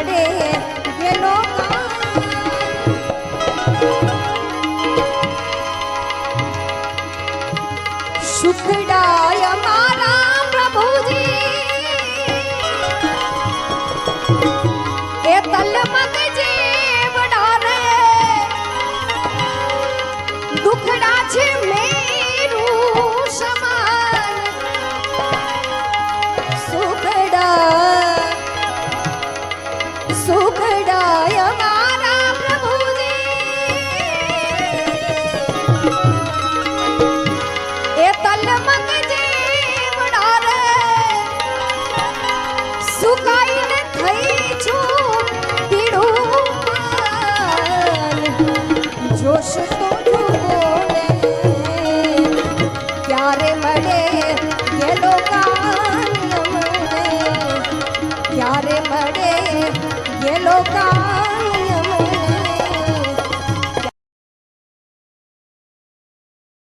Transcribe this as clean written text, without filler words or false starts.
મળે ગેલો સુખડાય મારા પ્રભુજી એ તલમગ જેવડા રે દુખડા છે મેરું સમાન સુખડાય મારા પ્રભુજી એ તલમગ જેવડા રે સુકાઈને થઈ છું પીડું જોશ તો જુઓ ને ક્યારે મળે ગેલો કાન મને ક્યારે મળે ગેલો કાન